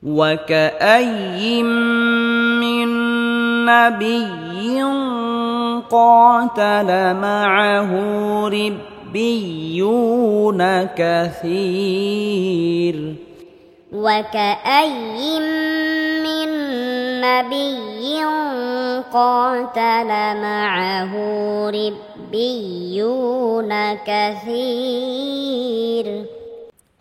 وكأي من نبي قاتل معه ربيون كثير وكأي من نبي قاتل معه ربيون كثير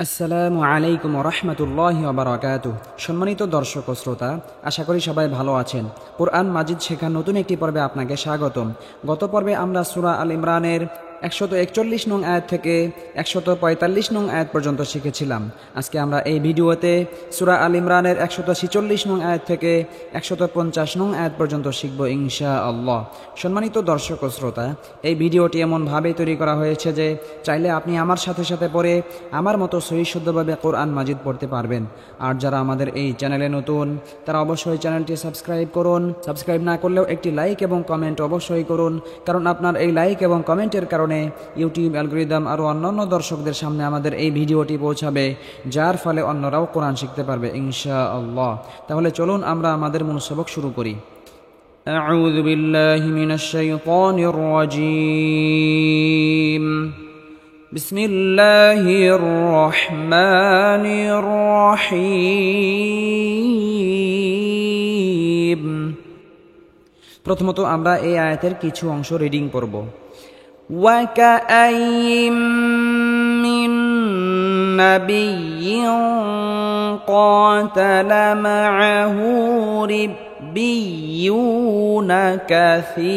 আসসালামু আলাইকুম ওয়া রাহমাতুল্লাহি ওয়া বারাকাতুহু। সম্মানিত দর্শক ও শ্রোতা, আশা করি সবাই ভালো আছেন। কোরআন মাজিদ শেখার নতুন একটি পর্বে আপনাকে স্বাগতম। গত পর্বে আমরা সূরা আল ইমরানের 141 নং আয়াত থেকে 145 নং আয়াত পর্যন্ত শিখেছিলাম। আজকে আমরা এই ভিডিওতে সূরা আল ইমরানের 146 নং আয়াত থেকে 150 নং আয়াত পর্যন্ত শিখব ইনশাআল্লাহ। সম্মানিত দর্শক ও শ্রোতা, এই ভিডিওটি এমনভাবে তৈরি করা হয়েছে যে চাইলে আপনি আমার সাথে সাথে পড়ে আমার মতো সহিহ শুদ্ধভাবে কোরআন মাজিদ পড়তে পারবেন। আর যারা আমাদের এই চ্যানেলে নতুন, তারা অবশ্যই চ্যানেলটি সাবস্ক্রাইব করুন। সাবস্ক্রাইব না করলেও একটি লাইক এবং কমেন্ট অবশ্যই করুন, কারণ আপনার এই লাইক এবং কমেন্টের কারণে ইউটিউব অ্যালগরিদম আরও অন্যান্য দর্শকদের সামনে আমাদের এই ভিডিওটি পৌঁছাবে, যার ফলে অন্যরাও কোরআন শিখতে পারবে ইনশাআল্লাহ। তাহলে চলুন আমরা আমাদের মূল সবক শুরু করি। আউযু বিল্লাহি মিনাশ শাইতানির রাজীম। বিসমিল্লাহির রহমানির রহিম। প্রথমত আমরা এই আয়াতের কিছু অংশ রিডিং করব। وكأي من نبي قاتل معه ربيون كثير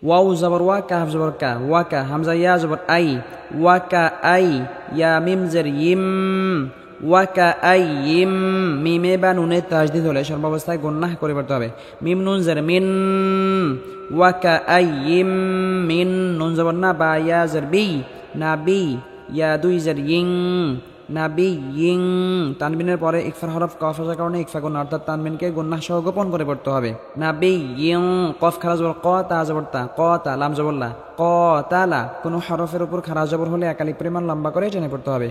واو زبر وا كاف زبر كا وكا همزة يا زبر أي وكأي يا ميم زر يم وكأي মিমে বা নুনে তাজদীদ হলে সর্বাবস্থায় গুন্নাহ করে পড়তে হবে। মিম নুন জের মিন وكأي মিন নুন জবর না বা ইয়া জের বি নাবি ইয়া দুই জের ইং নাবি ইং। তানবিনের পরে ইকফার হরফ কফ আসার কারণে ইকফা গুণ অর্থাৎ তানবিনকে গুন্নাহ সহ গোপন করে পড়তে হবে। নাবি ইং কফ খারা জবর ক তা জবর তা ক তা লাম জবর লা ক তালা। কোনো হরফের উপর খারা জবর হলে একালি পরিমাণ লম্বা করে টেনে পড়তে হবে।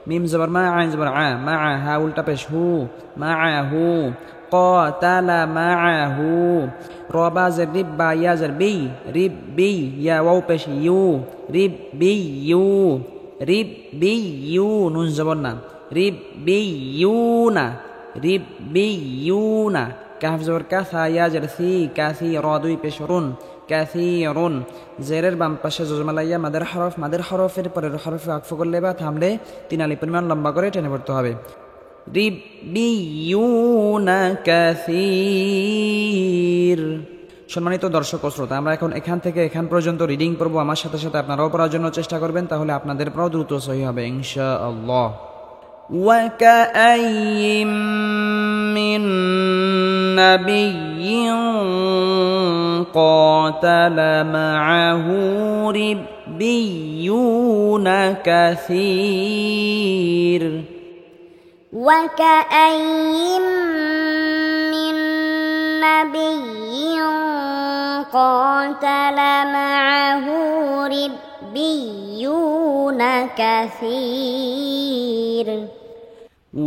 মিম জবর মা আইন জবর আ মা হা উল্টা পেশ হু মা হু قاتل معه ربا زر ربا يا زر بي ربي يا واو পেশ ইউ ربي يو ربي يو নুন জবর না ربي يونا ربي يونا কাফ জবর কাফা ইয়া জের সি কাসি র দুই পেশ রুন কাসিরুন। জেরের বাম পাশে জজমালাইয়া মাদের হরফের পরের হরফে আকফ করলে বা থামলে 3 আলিফ পরিমাণ লম্বা করে টেনে পড়তে হবে। রিব্বিয়ুনা কাসীর। সম্মানিত দর্শক ও শ্রোতা, আমরা এখন এখান থেকে এখান পর্যন্ত রিডিং করব। আমার সাথে সাথে আপনারাও পড়ার জন্য চেষ্টা করবেন, তাহলে আপনাদের পড়াও দ্রুত সহিহ হবে ইনশাআল্লাহ। وكأي من نبي قاتل معه ربيون كثير وكأي من نبي قاتل معه ربيون كثير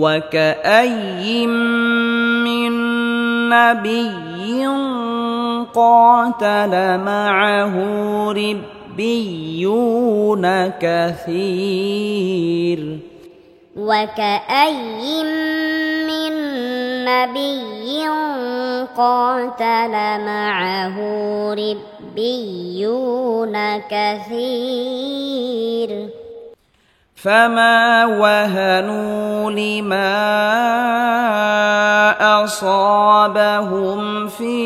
وكأي من نبي قاتل معه ربيون كثير وكأي من نبي قاتل معه ربيون كثير فما وهنوا لما أصابهم في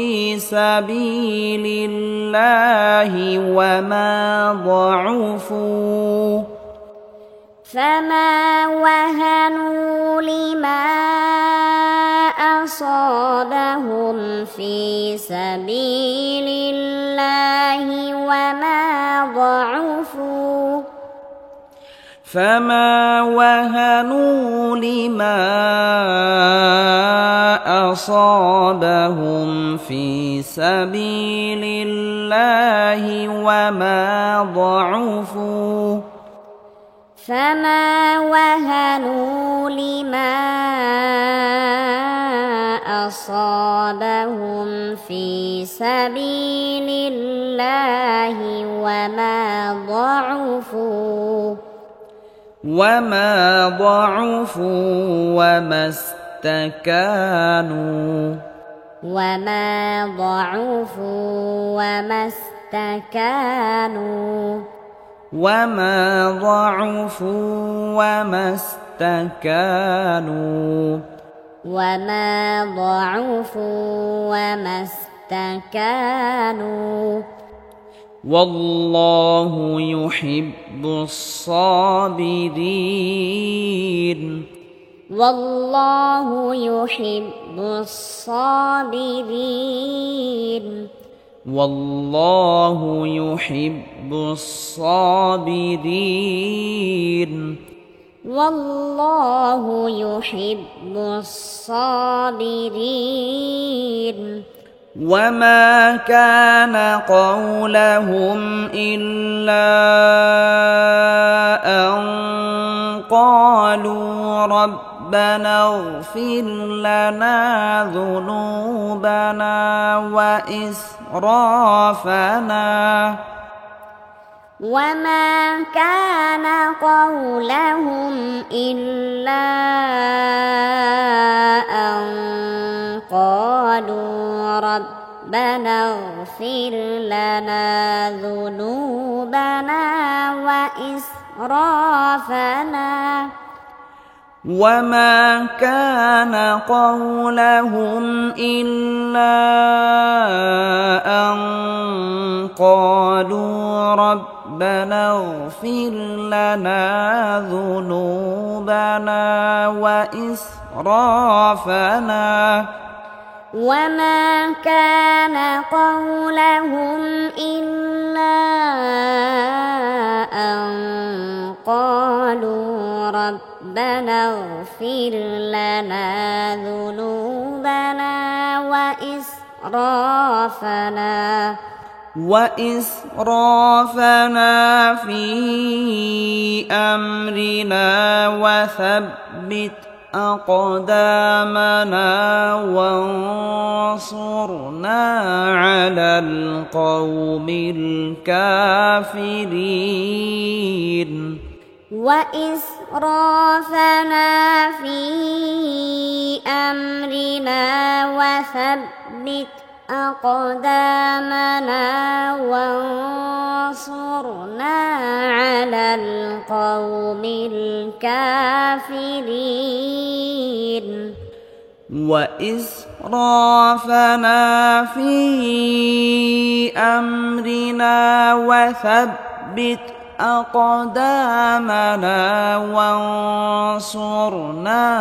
سبيل الله وما ضعفوا فما وهنوا لما أصابهم في سبيل الله وما ضعفوا فما وهنوا لما أصابهم في سبيل الله وما ضعفوا فما وهنوا أصابهم في سبيل الله وما ضعفوا وما استكانوا والله يحب الصابرين وما كان قولهم إلا أن قالوا ربنا اغفر لنا ذنوبنا وإسرافنا في أمرنا وثبت أقدامنا وانصرنا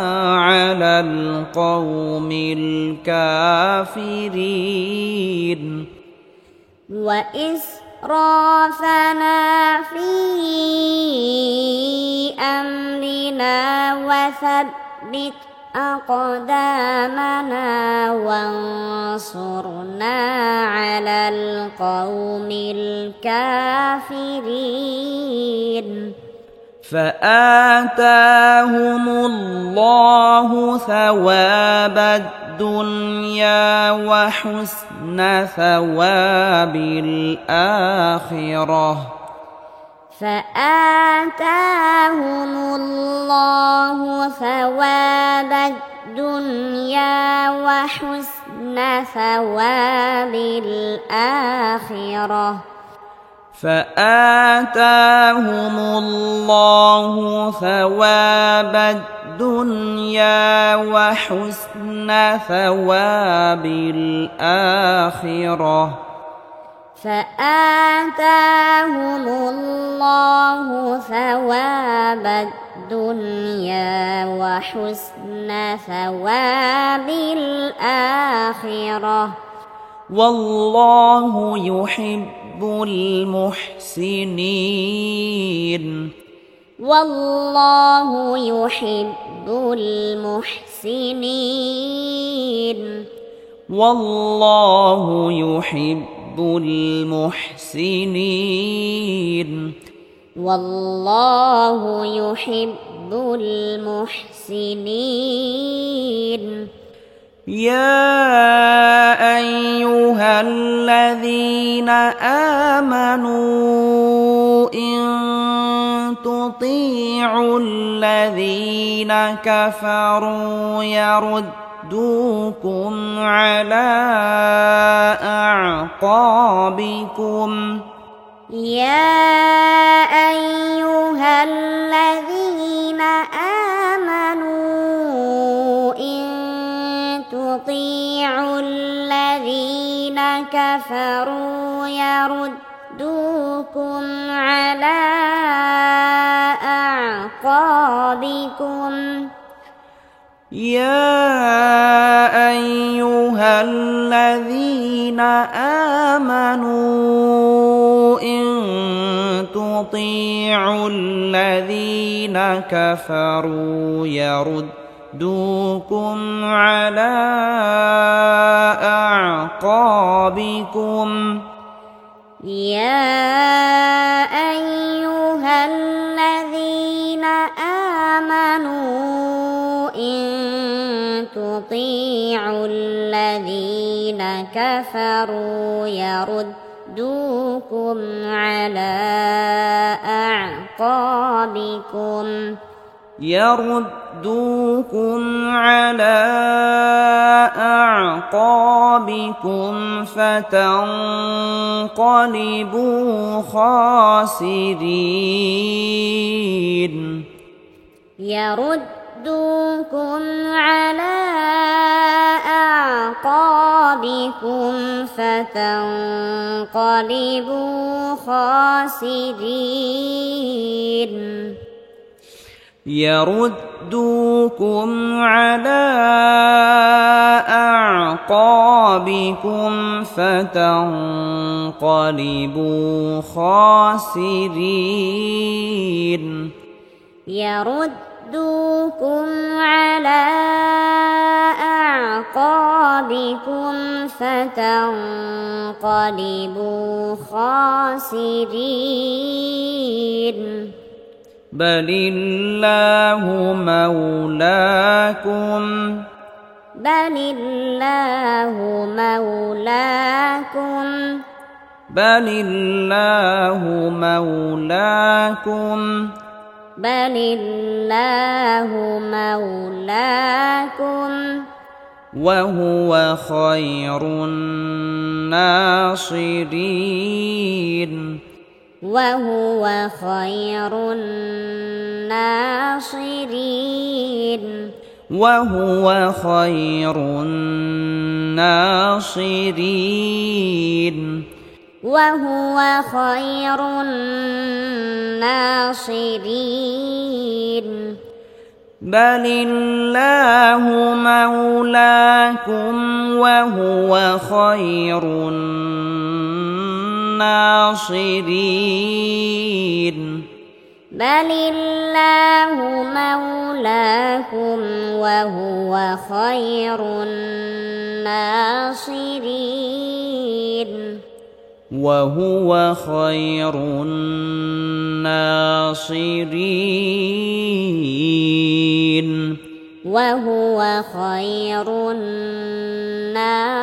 على القوم الكافرين وإسرافنا في أمرنا وثبت أقدامنا وانصرنا على القوم الكافرين فآتاهم الله ثواب الدنيا وحسن ثواب الآخرة فآتاهم الله ثواب الدنيا وحسن ثواب الآخرة والله يحب المحسنين يا أيها الذين آمنوا إن تطيعوا الذين كفروا يردوكم على أعقابكم يا أيها الذين آمنوا إن تطيعوا الذين كفروا يردوكم على أعقابكم يا أيها الذين آمنوا إن تطيعوا الذين كفروا يردوكم على أعقابكم يا أيها الذين آمنوا إن تطيعوا الذين كفروا يردوكم على أعقابكم فتنقلبوا خاسرين يردوكم على أعقابكم فتنقلبوا خاسرين يردوكم على أعقابكم فتنقلبوا خاسرين يردوكم على أعقابكم فتنقلبوا خاسرين بل الله مولاكم بل الله مولاكم بل الله مولاكم بل الله مولاكم وهو خير الناصرين وهو خير الناصرين وهو خير الناصرين وهو خير الناصرين بل الله مولاكم وهو خير الناصرين بل الله مولاكم وهو خير الناصرين وهو خير الناصرين وهو خير الناصرين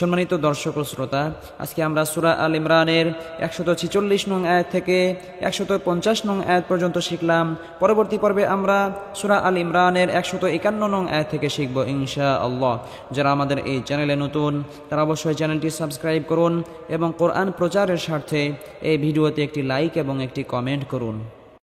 সম্মানিত দর্শক ও শ্রোতা, আজকে আমরা সূরা আল ইমরানের 146 নং আয়াত থেকে 150 নং আয়াত পর্যন্ত শিখলাম। পরবর্তী পর্বে আমরা সূরা আল ইমরানের 151 নং আয়াত থেকে শিখব ইনশাআল্লাহ। যারা আমাদের এই চ্যানেলে নতুন তারা অবশ্যই চ্যানেলটি সাবস্ক্রাইব করুন এবং কোরআন প্রচারের স্বার্থে এই ভিডিওতে একটি লাইক এবং একটি কমেন্ট করুন।